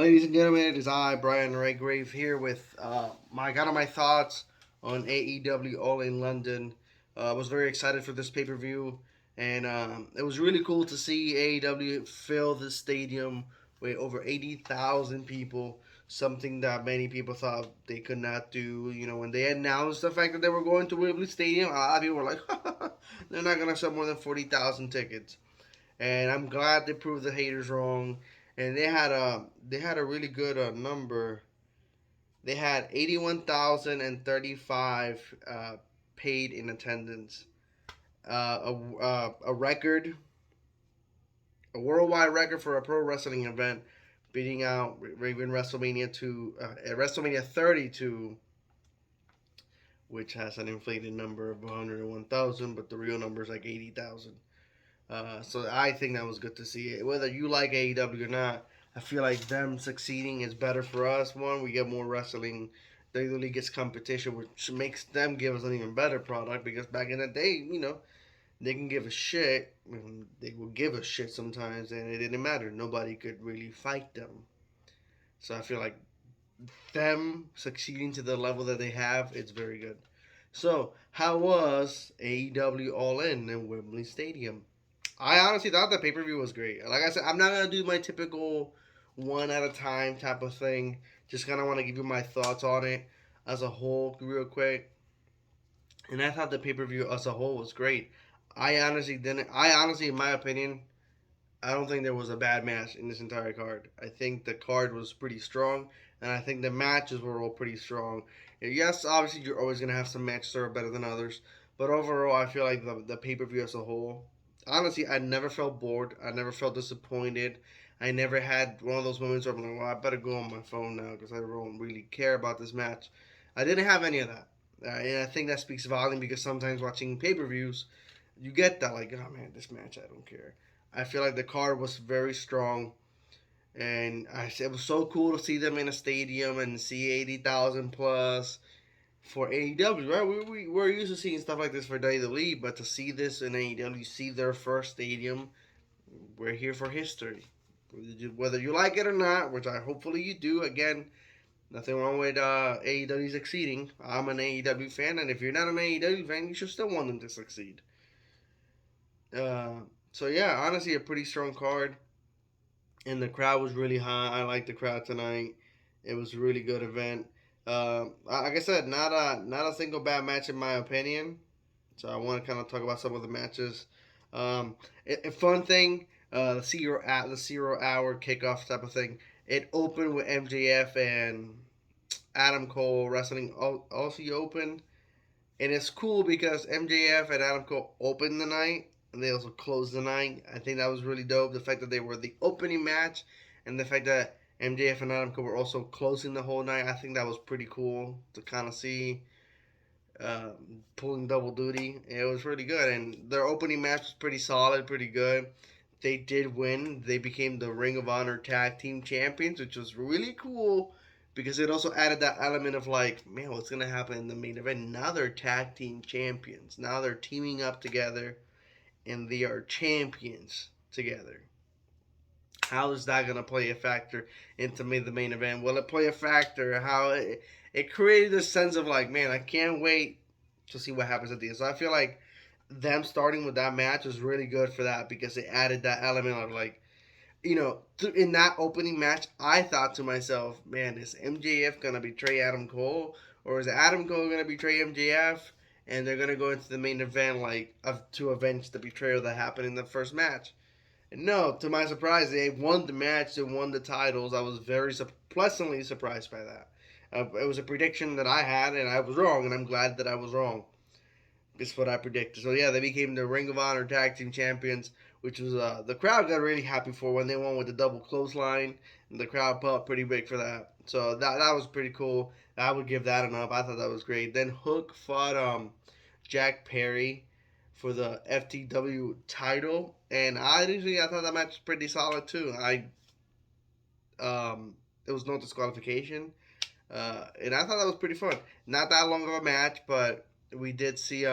Ladies and gentlemen, it is I, Brian Raygrave, here with my thoughts on AEW All In London. I was very excited for this pay per view, and it was really cool to see AEW fill the stadium with over 80,000 people. Something that many people thought they could not do. You know, when they announced the fact that they were going to Wembley Stadium, a lot of people were like, "They're not gonna sell more than 40,000 tickets." And I'm glad they proved the haters wrong. And they had a really good number. They had 81,035 paid in attendance. A record, a worldwide record for a pro wrestling event, beating out Raven WrestleMania 32, which has an inflated number of 101,000, but the real number is like 80,000. So I think that was good to see. Whether you like AEW or not, I feel like them succeeding is better for us. One, we get more wrestling. WWE gets competition, which makes them give us an even better product. Because back in the day, they can give a shit. They will give a shit sometimes, and it didn't matter. Nobody could really fight them. So I feel like them succeeding to the level that they have, it's very good. So, how was AEW All In Wembley Stadium? I honestly thought the pay per view was great. Like I said, I'm not gonna do my typical one at a time type of thing. Just kind of want to give you my thoughts on it as a whole, real quick. And I thought the pay per view as a whole was great. I honestly didn't. I honestly, in my opinion, I don't think there was a bad match in this entire card. I think the card was pretty strong, and I think the matches were all pretty strong. Yes, obviously you're always gonna have some matches that are better than others, but overall, I feel like the pay per view as a whole. Honestly, I never felt bored. I never felt disappointed. I never had one of those moments where I'm like, well, I better go on my phone now because I don't really care about this match. I didn't have any of that. And I think that speaks volume because sometimes watching pay per views, you get that, like, oh man, this match, I don't care. I feel like the card was very strong, and it was so cool to see them in a stadium and see 80,000 plus for AEW. Right, we're used to seeing stuff like this for WWE, but to see this in AEW, see their first stadium, we're here for history. Whether you like it or not, which I hopefully you do. Again, nothing wrong with AEW succeeding. I'm an AEW fan, and if you're not an AEW fan, you should still want them to succeed. Uh, so yeah, honestly, a pretty strong card, and the crowd was really high. I liked the crowd tonight. It was a really good event. Like I said, not a single bad match in my opinion. So I want to kind of talk about some of the matches. A fun thing, the 0 hour kickoff type of thing. It opened with MJF and Adam Cole wrestling. Also opened, and it's cool because MJF and Adam Cole opened the night and they also closed the night. I think that was really dope. The fact that they were the opening match and the fact that MJF and Adam Cole were also closing the whole night. I think that was pretty cool to kind of see, pulling double duty. It was really good, and their opening match was pretty solid, pretty good. They did win. They became the Ring of Honor Tag Team Champions, which was really cool because it also added that element of like, man, what's gonna happen in the main event? Now they're tag team champions. Now they're teaming up together, and they are champions together. How is that gonna play a factor into the main event? Will it play a factor? How it created this sense of like, man, I can't wait to see what happens at the end. So I feel like them starting with that match was really good for that because it added that element of like, in that opening match, I thought to myself, man, is MJF gonna betray Adam Cole, or is Adam Cole gonna betray MJF, and they're gonna go into the main event to avenge the betrayal that happened in the first match? And no, to my surprise, they won the match, they won the titles. I was very pleasantly surprised by that. It was a prediction that I had, and I was wrong, and I'm glad that I was wrong. It's what I predicted. So yeah, they became the Ring of Honor Tag Team Champions, which was the crowd got really happy for when they won with the double clothesline, and the crowd popped pretty big for that. So that was pretty cool. I would give that an up. I thought that was great. Then Hook fought Jack Perry for the FTW title, and I thought that match was pretty solid too. It was no disqualification, and I thought that was pretty fun. Not that long of a match, but we did see.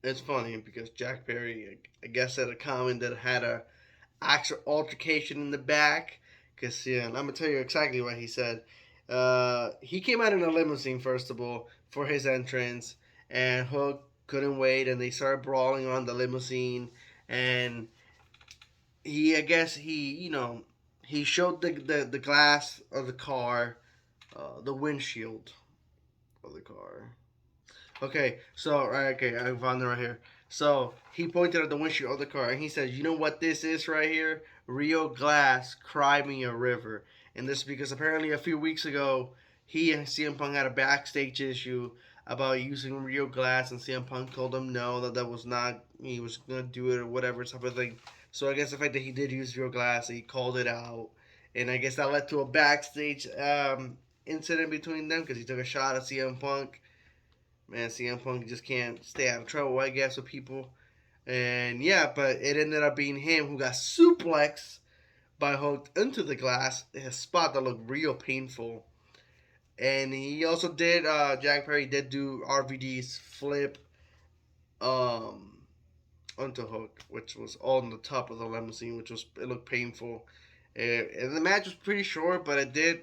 It's funny because Jack Perry, I guess, had a comment that had a actual altercation in the back Cause yeah, and I'm gonna tell you exactly what he said. He came out in a limousine first of all for his entrance, and Hook couldn't wait, and they started brawling on the limousine, and I guess he showed the glass of the car, the windshield of the car. Okay, so okay, I found it right here. So he pointed at the windshield of the car and he said, "You know what this is right here? Rio Glass, Cry Me a River." And this is because apparently a few weeks ago he and CM Punk had a backstage issue about using Rio Glass, and CM Punk told him no, that was not, he was gonna do it or whatever type of thing. So I guess the fact that he did use Rio Glass, he called it out, and I guess that led to a backstage incident between them because he took a shot at CM Punk. Man, CM Punk just can't stay out of trouble, I guess, with people. And yeah, but it ended up being him who got suplexed by Hook into the glass, a spot that looked real painful. And he also did, Jack Perry did do RVD's flip um, onto Hook, which was on the top of the limousine, it looked painful. And the match was pretty short, but it did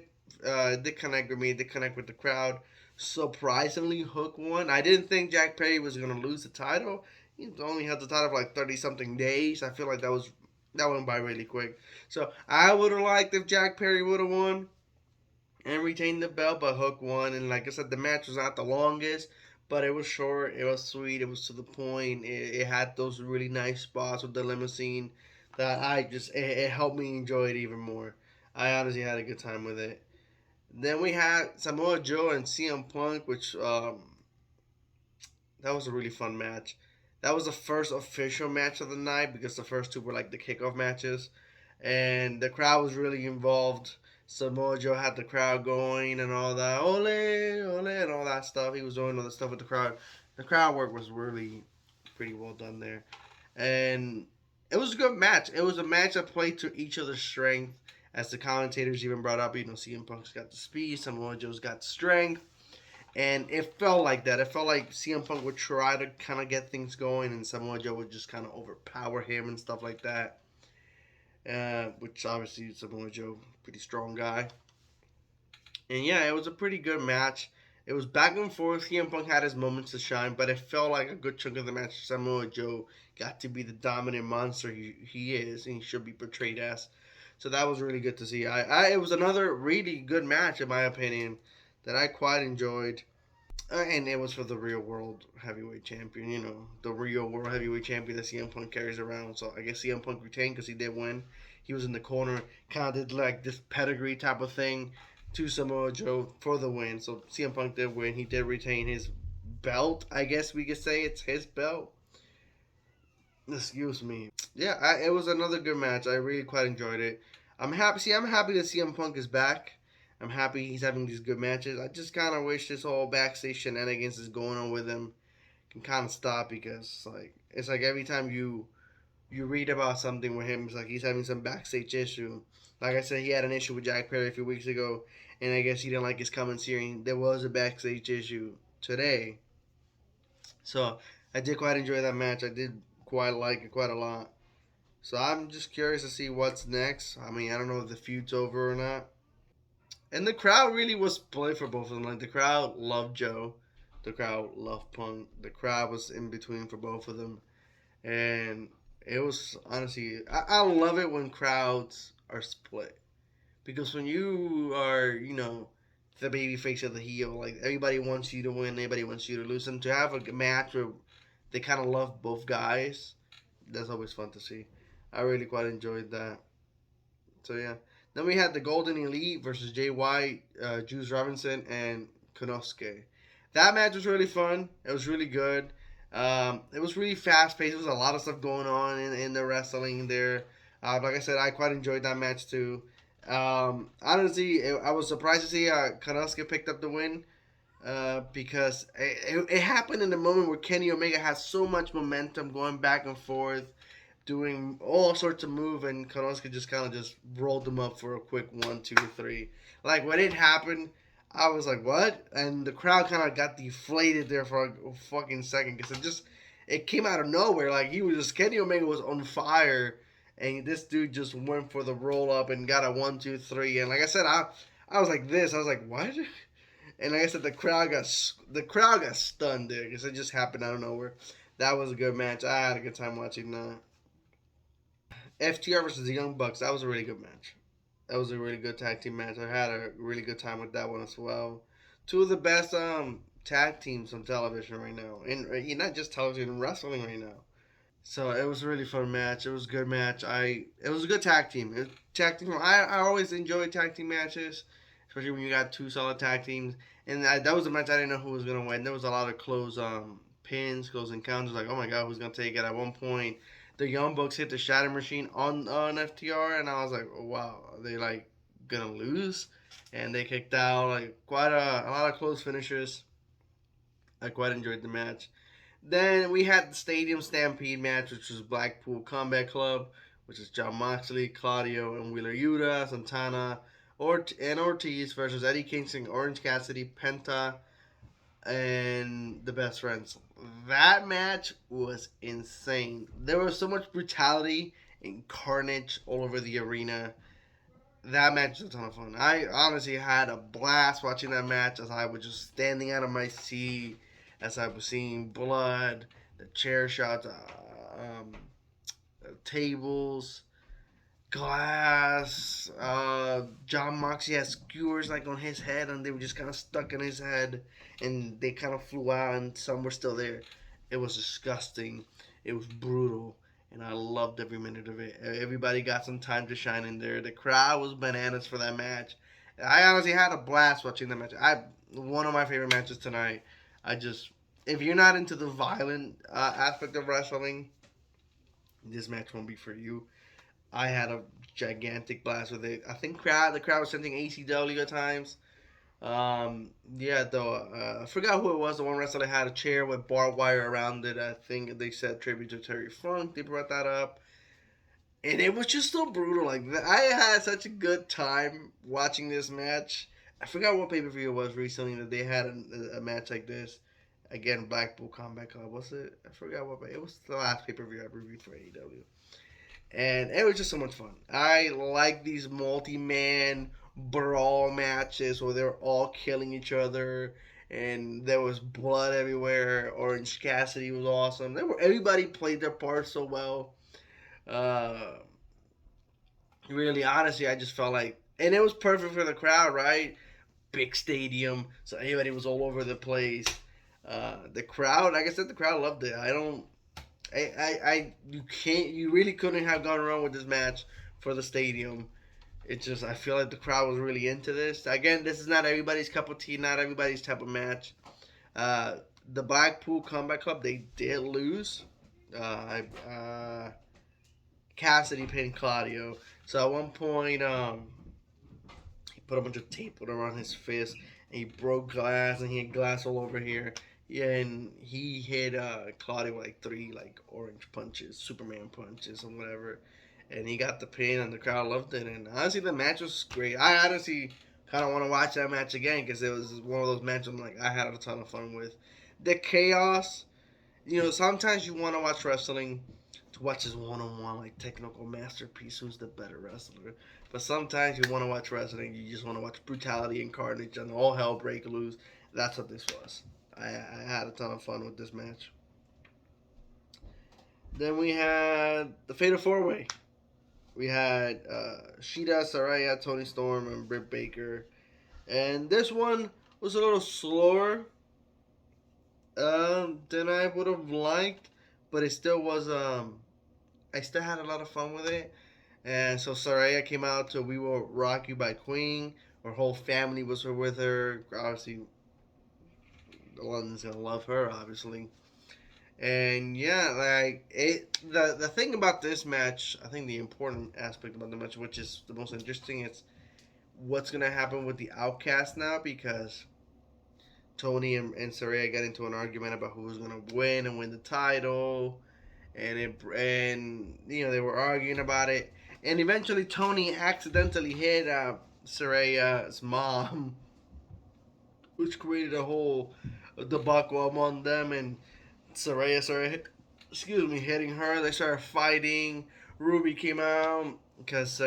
connect with me. It did connect with the crowd. Surprisingly, Hook won. I didn't think Jack Perry was gonna lose the title. He only had the title for like 30 something days. I feel like that went by really quick. So I would have liked if Jack Perry would have won and retained the belt, but Hook won. And like I said, the match was not the longest, but it was short. It was sweet. It was to the point. It had those really nice spots with the limousine that it helped me enjoy it even more. I honestly had a good time with it. Then we had Samoa Joe and CM Punk, which that was a really fun match. That was the first official match of the night because the first two were like the kickoff matches, and the crowd was really involved. Samoa Joe had the crowd going and all that, ole, ole, and all that stuff. He was doing all the stuff with the crowd. The crowd work was really pretty well done there, and it was a good match. It was a match that played to each other's strength, as the commentators even brought up. CM Punk's got the speed, Samoa Joe's got the strength, and it felt like that. It felt like CM Punk would try to kind of get things going, and Samoa Joe would just kind of overpower him and stuff like that. Which obviously Samoa Joe, pretty strong guy. And yeah, it was a pretty good match. It was back and forth. CM Punk had his moments to shine, but it felt like a good chunk of the match Samoa Joe got to be the dominant monster he is, and he should be portrayed as. So that was really good to see. It was another really good match in my opinion that I quite enjoyed. And it was for the real world heavyweight champion, the real world heavyweight champion that CM Punk carries around. So I guess CM Punk retained because he did win. He was in the corner, kind of did like this pedigree type of thing to Samoa Joe for the win. So CM Punk did win. He did retain his belt. I guess we could say it's his belt. Excuse me. Yeah, it was another good match. I really quite enjoyed it. I'm happy. See, I'm happy that CM Punk is back. I'm happy he's having these good matches. I just kind of wish this whole backstage shenanigans is going on with him can kind of stop, because it's like every time you read about something with him, it's like he's having some backstage issue. Like I said, he had an issue with Jack Perry a few weeks ago, and I guess he didn't like his commentary. There was a backstage issue today, so I did quite enjoy that match. I did quite like it quite a lot. So I'm just curious to see what's next. I mean, I don't know if the feud's over or not. And the crowd really was split for both of them. Like the crowd loved Joe, the crowd loved Punk. The crowd was in between for both of them, and it was honestly, I love it when crowds are split, because when you are, the baby face of the heel, like everybody wants you to win, everybody wants you to lose, and to have a match where they kind of love both guys, that's always fun to see. I really quite enjoyed that. So yeah. Then we had the Golden Elite versus Jay White, Juice Robinson, and Konosuke. That match was really fun. It was really good. It was really fast paced. There was a lot of stuff going on in the wrestling there. Like I said, I quite enjoyed that match too. Honestly, I was surprised to see Konosuke picked up the win, because it happened in the moment where Kenny Omega has so much momentum going back and forth, doing all sorts of move, and Konosuke just kind of just rolled them up for a quick 1, 2, 3. Like when it happened, I was like, "What?" And the crowd kind of got deflated there for a fucking second, because it came out of nowhere. Like he was just Kenny Omega was on fire, and this dude just went for the roll up and got a 1, 2, 3. And like I said, I was like this. I was like, what? And like I said, the crowd got stunned there because it just happened out of nowhere. That was a good match. I had a good time watching that. FTR versus the Young Bucks. That was a really good match. That was a really good tag team match. I had a really good time with that one as well. Two of the best tag teams on television right now, and not just television, wrestling right now. So it was a really fun match. It was a good match. It was a good tag team. Tag team. I always enjoy tag team matches, especially when you got two solid tag teams. And that was a match I didn't know who was gonna win. There was a lot of close pins, close encounters. Like, oh my god, who's gonna take it? At one point, the Young Bucks hit the Shatter Machine on FTR, and I was like, oh, wow, are they like gonna lose? And they kicked out like quite a lot of close finishes. I quite enjoyed the match. Then we had the Stadium Stampede match, which was Blackpool Combat Club, which is John Moxley, Claudio, and Wheeler Yuta, Santana, and Ortiz versus Eddie Kingston, Orange Cassidy, Penta, and the Best Friends. That match was insane. There was so much brutality and carnage all over the arena. That match was a ton of fun. I honestly had a blast watching that match as I was just standing out of my seat, as I was seeing blood, the chair shots, tables, glass. John Moxley had skewers like on his head, and they were just kind of stuck in his head, and they kind of flew out, and some were still there. It was disgusting. It was brutal, and I loved every minute of it. Everybody got some time to shine in there. The crowd was bananas for that match. I honestly had a blast watching the match. One of my favorite matches tonight. I just, if you're not into the violent aspect of wrestling, this match won't be for you. I had a gigantic blast with it. I think the crowd was chanting ACW at times. Yeah, though, I forgot who it was. The one wrestler that had a chair with barbed wire around it. I think they said tribute to Terry Funk. They brought that up. And it was just so brutal. Like, I had such a good time watching this match. I forgot what pay per view it was recently that they had a match like this. Again, Blackpool Combat Club. Was it? I forgot what. It was the last pay per view I reviewed for AEW. And it was just so much fun. I like these multi-man brawl matches where they're all killing each other and there was blood everywhere. Orange Cassidy was awesome. Everybody played their part so well. Uh, really, honestly, I just felt like, and it was perfect for the crowd, right? Big stadium, so everybody was all over the place. The crowd, like I said, the crowd loved it. You really couldn't have gone wrong with this match for the stadium. It's just, I feel like the crowd was really into this. Again, this is not everybody's cup of tea, not everybody's type of match. Uh, the Blackpool Combat Club, they did lose. Cassidy pinned Claudio. So at one point, he put a bunch of tape around his fist, and he broke glass, and he had glass all over here. Yeah, and he hit Claudio with like three like orange punches, Superman punches, or whatever, and he got the pin, and the crowd loved it. And honestly, the match was great. I honestly kind of want to watch that match again because it was one of those matches I'm like I had a ton of fun with. The chaos, sometimes you want to watch wrestling to watch his one-on-one like technical masterpiece, who's the better wrestler. But sometimes you want to watch wrestling, you just want to watch brutality and carnage and all hell break loose. That's what this was. I had a ton of fun with this match. Then we had the Fatal Four Way. We had Shida, Saraya, Tony Storm, and Britt Baker. And this one was a little slower than I would have liked, but it still was. I still had a lot of fun with it. And so Saraya came out to "We Will Rock You" by Queen. Her whole family was with her. Obviously, London's gonna love her, obviously. And yeah, like the thing about this match, I think the important aspect about the match, which is the most interesting, is what's gonna happen with the Outcast now because Tony and Saraya got into an argument about who was gonna win the title, and they were arguing about it, and eventually Tony accidentally hit Saraya's mom, which created a whole debacle among them, and Saraya started, hitting her. They started fighting. Ruby came out because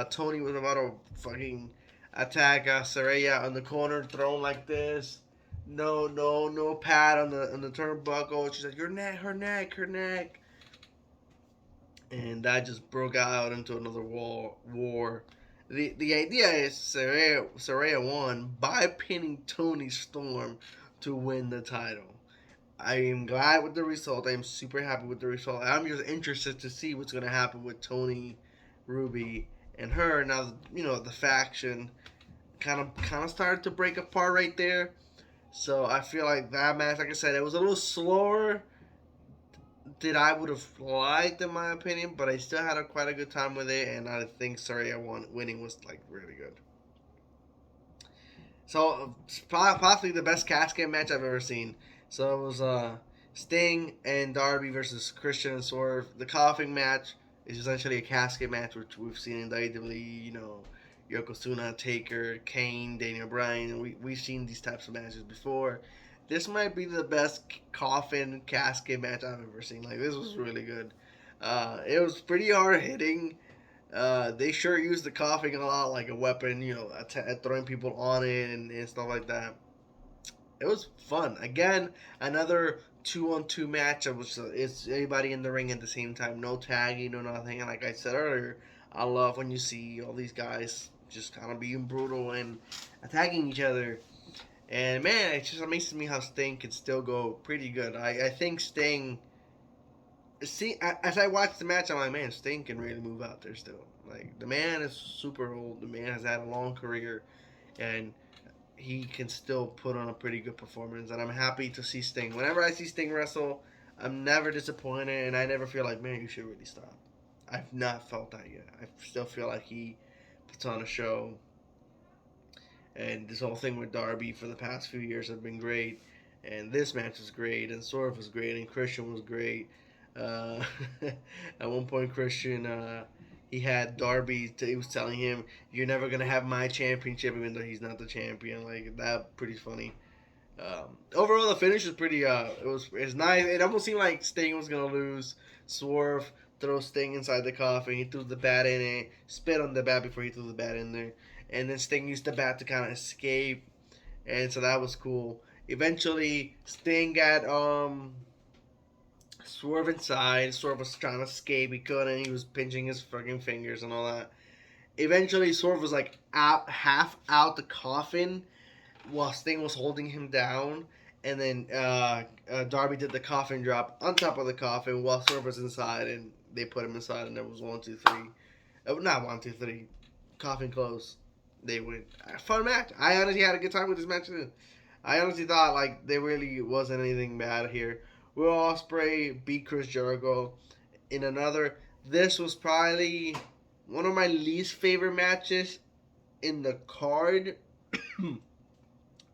Tony was about to fucking attack Saraya on the corner, thrown like this. No pad on the turnbuckle. She's like, your neck, her neck, her neck, and that just broke out into another war. The idea is Saraya won by pinning Tony Storm to win the title. I am glad with the result. I am super happy with the result. I'm just interested to see what's going to happen with Tony, Ruby, and her. Now, the faction kind of started to break apart right there. So I feel like that match, like I said, it was a little slower than I would have liked, in my opinion. But I still had quite a good time with it, and I think Saraya winning was like really good. So possibly the best casket match I've ever seen. So it was Sting and Darby versus Christian and Swerve. The coughing match is essentially a casket match, which we've seen in WWE. Yokozuna, Taker, Kane, Daniel Bryan. We've seen these types of matches before. This might be the best coffin casket match I've ever seen. Like, this was really good. It was pretty hard hitting. They sure use the coughing a lot like a weapon, throwing people on it and stuff like that. It was fun. Again, another 2-on-2 match. It's everybody in the ring at the same time. No tagging, no nothing. And like I said earlier, I love when you see all these guys just kind of being brutal and attacking each other. And man, it just amazes me how Sting can still go pretty good. I think Sting. See, as I watch the match, I'm like, man, Sting can really move out there still. Like, the man is super old. The man has had a long career, and he can still put on a pretty good performance. And I'm happy to see Sting. Whenever I see Sting wrestle, I'm never disappointed, and I never feel like, man, you should really stop. I've not felt that yet. I still feel like he puts on a show. And this whole thing with Darby for the past few years have been great. And this match was great, and Swerve was great, and Christian was great. Uh, at one point, Christian, he had Darby. He was telling him, "You're never gonna have my championship," even though he's not the champion. Like that, pretty funny. Overall, the finish was pretty. It's nice. It almost seemed like Sting was gonna lose. Swerve throws Sting inside the coffin. He threw the bat in it. Spit on the bat before he threw the bat in there, and then Sting used the bat to kind of escape, and so that was cool. Eventually, Sting got Swerve inside. Swerve was trying to escape. He couldn't. He was pinching his fucking fingers and all that. Eventually, Swerve was like out, half out the coffin, while Sting was holding him down. And then Darby did the coffin drop on top of the coffin while Swerve was inside, and they put him inside, and there was 1, 2, 3. Not 1, 2, 3. Coffin close. They win. Fun match. I honestly had a good time with this match too. I honestly thought like there really wasn't anything bad here. Will Ospreay beat Chris Jericho in another. This was probably one of my least favorite matches in the card,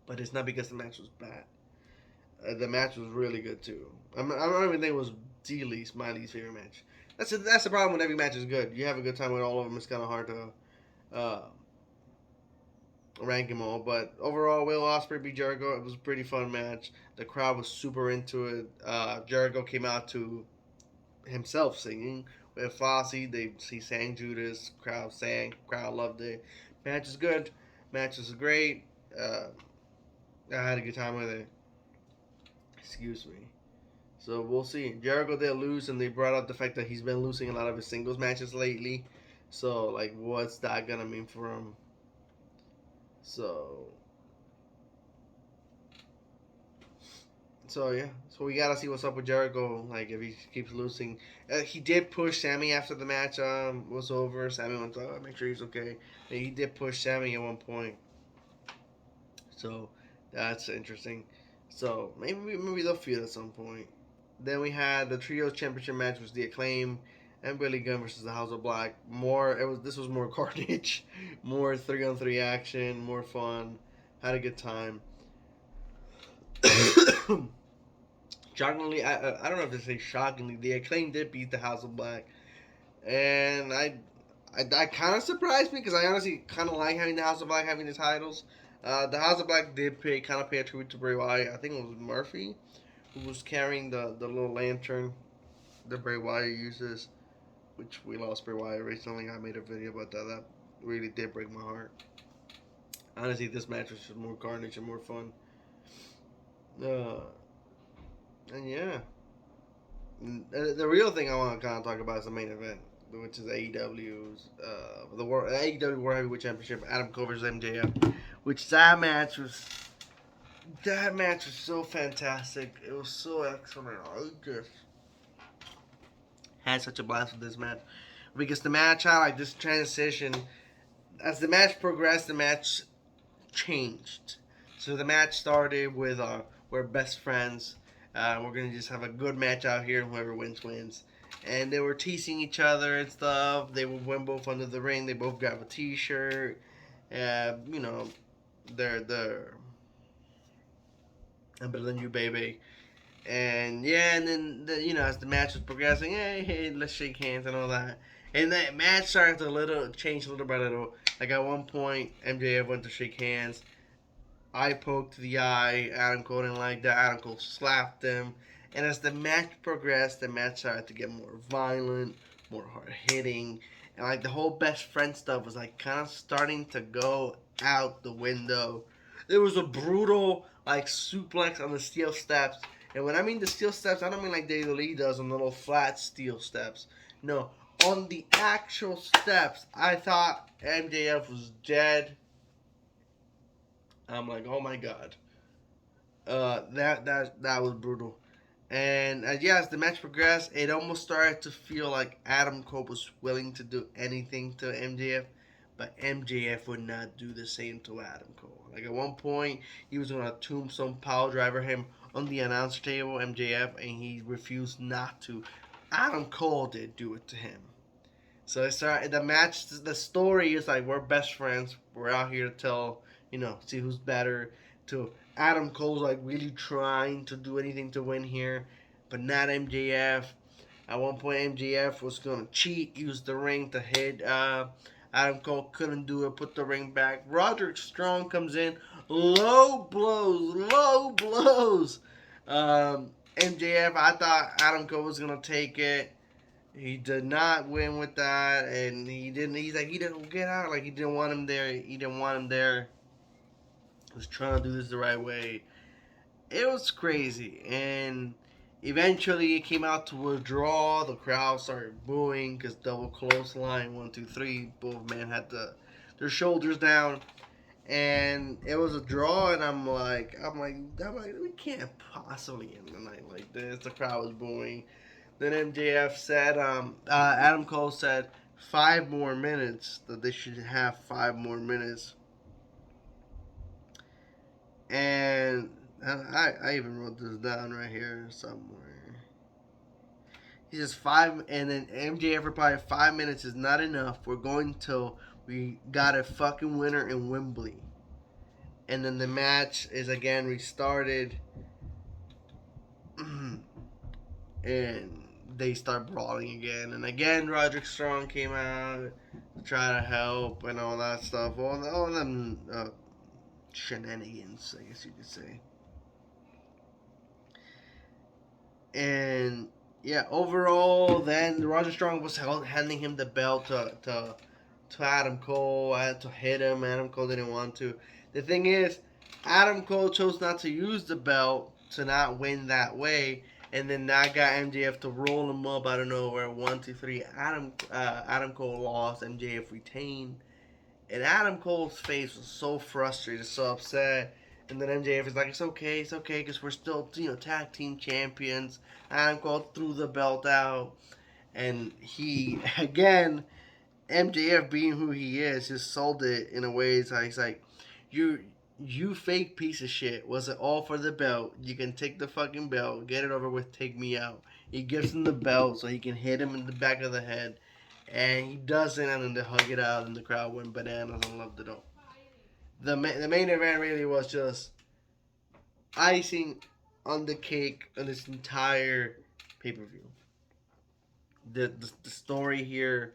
but it's not because the match was bad. The match was really good too. I don't even think it was my least favorite match. That's the problem when every match is good. You have a good time with all of them. It's kind of hard to uh, rank them all. But overall, Will Ospreay beat Jericho. It was a pretty fun match. The crowd was super into it. Jericho came out to himself singing with Fosse. He sang Judas. Crowd sang. Crowd loved it. Match is good. Match is great. I had a good time with it. Excuse me. So we'll see. Jericho did lose, and they brought up the fact that he's been losing a lot of his singles matches lately. So like, what's that gonna mean for him? So yeah, so we gotta see what's up with Jericho. Like if he keeps losing, he did push Sammy after the match was over. Sammy went to make sure he's okay. And he did push Sammy at one point, so that's interesting. So maybe they'll feud at some point. Then we had the trios championship match, was the Acclaim and Billy Gunn versus the House of Black. This was more carnage, more 3-on-3 action, more fun. Had a good time. Shockingly, I don't know if to say shockingly, the Acclaim did beat the House of Black, and I kind of surprised me because I honestly kind of like having the House of Black having the titles. The House of Black did pay a tribute to Bray Wyatt. I think it was Murphy who was carrying the little lantern that Bray Wyatt uses, which we lost Bray Wyatt recently. I made a video about that. That really did break my heart. Honestly, this match was just more carnage and more fun. Uh, and yeah, the real thing I want to kind of talk about is the main event, which is AEW's the World AEW World Heavyweight Championship. Adam Cole versus MJF, which that match was so fantastic. It was so excellent. I just had such a blast with this match because the match had like this transition. As the match progressed, the match changed. So the match started with we're best friends. We're gonna just have a good match out here, and whoever wins wins. And they were teasing each other and stuff. They went both under the ring. They both got a T-shirt. You know, they're I'm better than you, baby. And yeah, and then as the match was progressing, hey, let's shake hands and all that. And that match started to change little by little. Like at one point, MJF went to shake hands. I poked the eye. Adam Cole didn't like that. Adam Cole slapped him. And as the match progressed, the match started to get more violent, more hard hitting, and like the whole best friend stuff was like kind of starting to go out the window. There was a brutal like suplex on the steel steps, and when I mean the steel steps, I don't mean like David Lee does on the little flat steel steps. No, on the actual steps, I thought MJF was dead. I'm like, oh my god, that was brutal. And yeah, as the match progressed, it almost started to feel like Adam Cole was willing to do anything to MJF, but MJF would not do the same to Adam Cole. Like at one point, he was gonna tombstone power driver him on the announcer table, MJF, and he refused not to. Adam Cole did do it to him. So it started the match. The story is like we're best friends. We're out here to tell, see who's better. To Adam Cole's like really trying to do anything to win here, but not MJF. At one point, MJF was gonna cheat, use the ring to hit. Adam Cole couldn't do it. Put the ring back. Roderick Strong comes in, low blows, low blows. MJF, I thought Adam Cole was gonna take it. He did not win with that, and he didn't. He's like he didn't get out. Like he didn't want him there. He didn't want him there. He was trying to do this the right way. It was crazy, and eventually it came out to a draw. The crowd started booing because double clothesline, 1, 2, 3. Both men had their shoulders down, and it was a draw. And I'm like, we can't possibly end the night like this. The crowd was booing. Then MJF said, Adam Cole said 5 more minutes, that they should have 5 more minutes. And I even wrote this down right here somewhere. He says 5, and then MJF replied, 5 minutes is not enough. We're going till we got a fucking winner in Wembley. And then the match is again restarted. And they start brawling again, and again Roderick Strong came out to try to help and all that stuff. All them shenanigans, I guess you could say. And yeah, overall, then Roderick Strong was handing him the belt to Adam Cole. I had to hit him. Adam Cole didn't want to. The thing is, Adam Cole chose not to use the belt to not win that way, and then that got MJF to roll him up out of nowhere. 1, 2, 3. Adam Cole lost. MJF retained, and Adam Cole's face was so frustrated, so upset. And then MJF is like, it's okay, because we're still, tag team champions. Adam Cole threw the belt out, and he again, MJF being who he is, just sold it in a way. He's like, you fake piece of shit. Was it all for the belt? You can take the fucking belt, get it over with, take me out. He gives him the belt so he can hit him in the back of the head, and he doesn't, and then they hug it out, and the crowd went bananas and loved it all. The main event really was just icing on the cake on this entire pay per view. The story here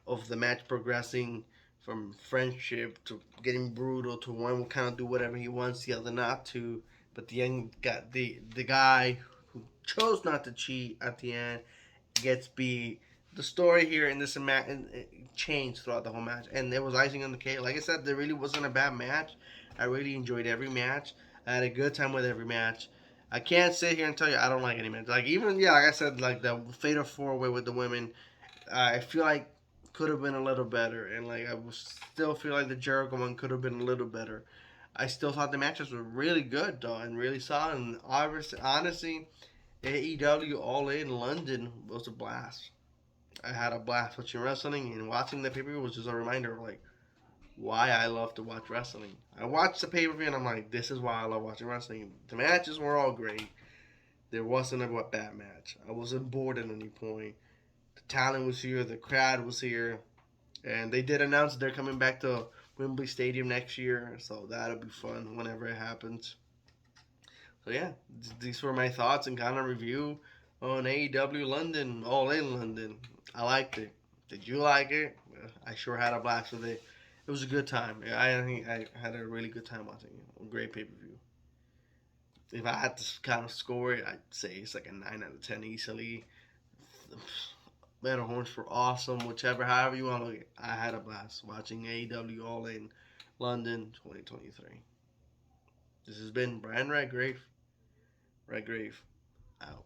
of the match progressing from friendship to getting brutal to one will kind of do whatever he wants, the other not to. But the end got the guy who chose not to cheat at the end gets beat. the story here in this match changed throughout the whole match, and it was icing on the cake. Like I said, there really wasn't a bad match. I really enjoyed every match. I had a good time with every match. I can't sit here and tell you I don't like any match. Like even yeah, like I said, like the Fatal 4 Way with the women, I feel like could have been a little better, and like still feel like the Jericho one could have been a little better. I still thought the matches were really good though, and really solid. And honestly, AEW All In London was a blast. I had a blast watching wrestling, and watching the pay per view was just a reminder of like why I love to watch wrestling. I watched the pay per view and I'm like, this is why I love watching wrestling. The matches were all great. There wasn't a bad match. I wasn't bored at any point. The talent was here, the crowd was here, and they did announce they're coming back to Wembley Stadium next year, so that'll be fun whenever it happens. So yeah, these were my thoughts and kind of review on AEW London, All In London. I liked it. Did you like it? I sure had a blast with it. It was a good time. I think I had a really good time watching it. A great pay per view. If I had to kind of score it, I'd say it's like a 9 out of 10 easily. Metal Horns were awesome, whichever, however you want to look at it. I had a blast watching AEW All In London 2023. This has been Brian Redgrave. Redgrave out.